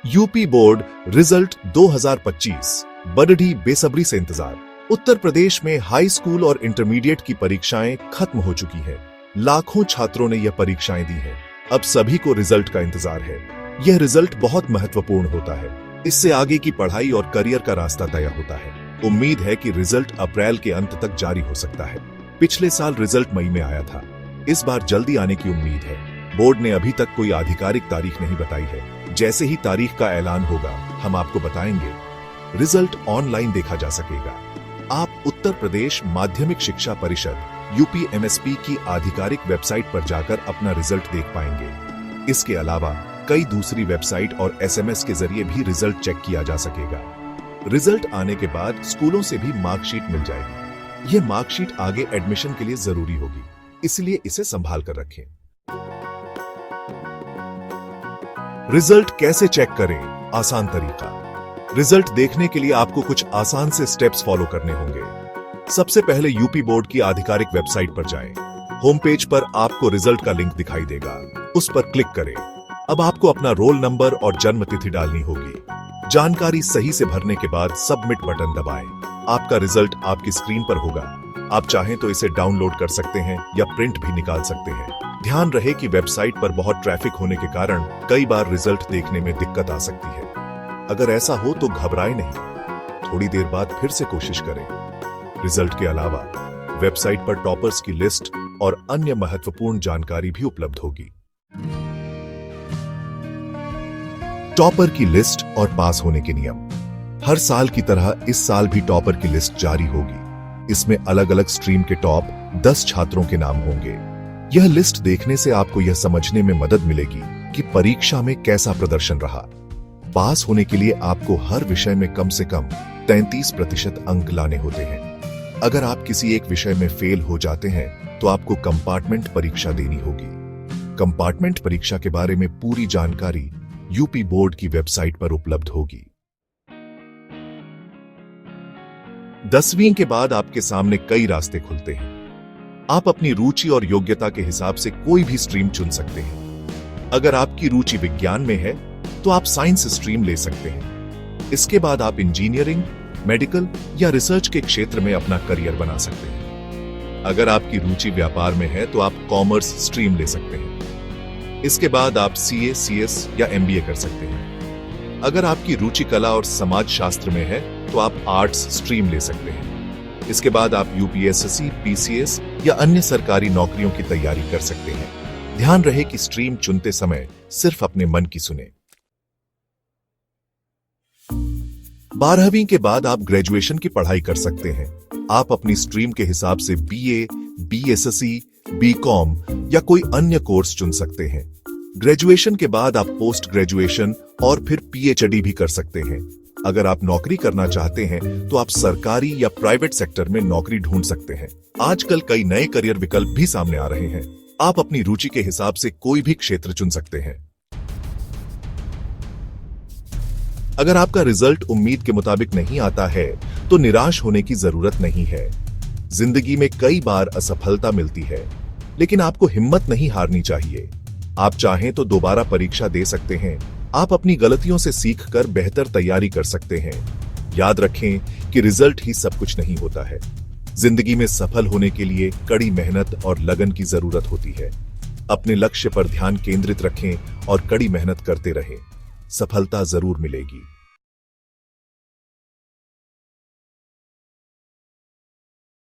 UP board result 2025 बड़ी बेसब्री से इंतजार। उत्तर प्रदेश में हाई स्कूल और इंटरमीडिएट की परीक्षाएं खत्म हो चुकी हैं। लाखों छात्रों ने यह परीक्षाएं दी हैं। अब सभी को रिजल्ट का इंतजार है। यह रिजल्ट बहुत महत्वपूर्ण होता है। इससे आगे की पढ़ाई और करियर का रास्ता तय होता है। उम्मीद है कि रिजल्ट अप्रैल के अंत तक जारी हो सकता है। पिछले साल रिजल्ट मई में आया था। इस बार जल्दी आने की उम्मीद है। बोर्ड ने अभी तक कोई आधिकारिक तारीख नहीं बताई है। जैसे ही तारीख का ऐलान होगा हम आपको बताएंगे। रिजल्ट ऑनलाइन देखा जा सकेगा। आप उत्तर प्रदेश माध्यमिक शिक्षा परिषद यूपी एमएसपी की आधिकारिक वेबसाइट पर जाकर अपना रिजल्ट देख पाएंगे। इसके अलावा कई दूसरी वेबसाइट और एसएमएस के जरिए भी रिजल्ट चेक किया जा सकेगा। रिजल्ट आने के बाद स्कूलों से भी मार्कशीट मिल जाएगी। यह मार्कशीट आगे एडमिशन के लिए जरूरी होगी, इसलिए इसे संभाल कर रखें। रिजल्ट कैसे चेक करें? आसान तरीका। रिजल्ट देखने के लिए आपको कुछ आसान से स्टेप्स फॉलो करने होंगे। सबसे पहले यूपी बोर्ड की आधिकारिक वेबसाइट पर जाएं। होम पेज पर आपको रिजल्ट का लिंक दिखाई देगा, उस पर क्लिक करें। अब आपको अपना रोल नंबर और जन्म तिथि डालनी होगी। जानकारी सही से भरने के बाद सबमिट बटन दबाएं। आपका रिजल्ट आपकी स्क्रीन पर होगा। आप चाहें तो इसे डाउनलोड कर सकते हैं या प्रिंट भी निकाल सकते हैं। ध्यान रहे कि वेबसाइट पर बहुत ट्रैफिक होने के कारण कई बार रिजल्ट देखने में दिक्कत आ सकती है। अगर ऐसा हो तो घबराएं नहीं, थोड़ी देर बाद फिर से कोशिश करें। रिजल्ट के अलावा वेबसाइट पर टॉपर्स की लिस्ट और अन्य महत्वपूर्ण जानकारी भी उपलब्ध होगी। टॉपर की लिस्ट और पास होने के नियम। हर साल की तरह इस साल भी टॉपर की लिस्ट जारी होगी। इसमें अलग अलग स्ट्रीम के टॉप 10 छात्रों के नाम होंगे। यह लिस्ट देखने से आपको यह समझने में मदद मिलेगी कि परीक्षा में कैसा प्रदर्शन रहा। पास होने के लिए आपको हर विषय में कम से कम 33% अंक लाने होते हैं। अगर आप किसी एक विषय में फेल हो जाते हैं तो आपको कंपार्टमेंट परीक्षा देनी होगी। कंपार्टमेंट परीक्षा के बारे में पूरी जानकारी यूपी बोर्ड की वेबसाइट पर उपलब्ध होगी। 10वीं के बाद आपके सामने कई रास्ते खुलते हैं। आप अपनी रुचि और योग्यता के हिसाब से कोई भी स्ट्रीम चुन सकते हैं। अगर आपकी रुचि विज्ञान में है तो आप साइंस स्ट्रीम ले सकते हैं। इसके बाद आप इंजीनियरिंग, मेडिकल या रिसर्च के क्षेत्र में अपना करियर बना सकते हैं। अगर आपकी रुचि व्यापार में है तो आप कॉमर्स स्ट्रीम ले सकते हैं। इसके बाद आप सीए, सीएस या एमबीए कर सकते हैं। अगर आपकी रुचि कला और समाज शास्त्र में है तो आप आर्ट्स स्ट्रीम ले सकते हैं। इसके बाद आप यूपीएससी, पीसीएस या अन्य सरकारी नौकरियों की तैयारी कर सकते हैं। ध्यान रहे कि स्ट्रीम चुनते समय सिर्फ अपने मन की सुने। 12वीं के बाद आप ग्रेजुएशन की पढ़ाई कर सकते हैं। आप अपनी स्ट्रीम के हिसाब से बीए, बीएससी, बीकॉम या कोई अन्य कोर्स चुन सकते हैं। ग्रेजुएशन के बाद आप पोस्ट ग्रेजुएशन और फिर पीएचडी भी कर सकते हैं। अगर आप नौकरी करना चाहते हैं तो आप सरकारी या प्राइवेट सेक्टर में नौकरी ढूंढ सकते हैं। आजकल कई नए करियर विकल्प भी सामने आ रहे हैं। आप अपनी रुचि के हिसाब से कोई भी क्षेत्र चुन सकते हैं। अगर आपका रिजल्ट उम्मीद के मुताबिक नहीं आता है तो निराश होने की जरूरत नहीं है। जिंदगी में कई बार असफलता मिलती है, लेकिन आपको हिम्मत नहीं हारनी चाहिए। आप चाहें तो दोबारा परीक्षा दे सकते हैं। आप अपनी गलतियों से सीखकर बेहतर तैयारी कर सकते हैं। याद रखें कि रिजल्ट ही सब कुछ नहीं होता है। जिंदगी में सफल होने के लिए कड़ी मेहनत और लगन की जरूरत होती है। अपने लक्ष्य पर ध्यान केंद्रित रखें और कड़ी मेहनत करते रहें। सफलता जरूर मिलेगी।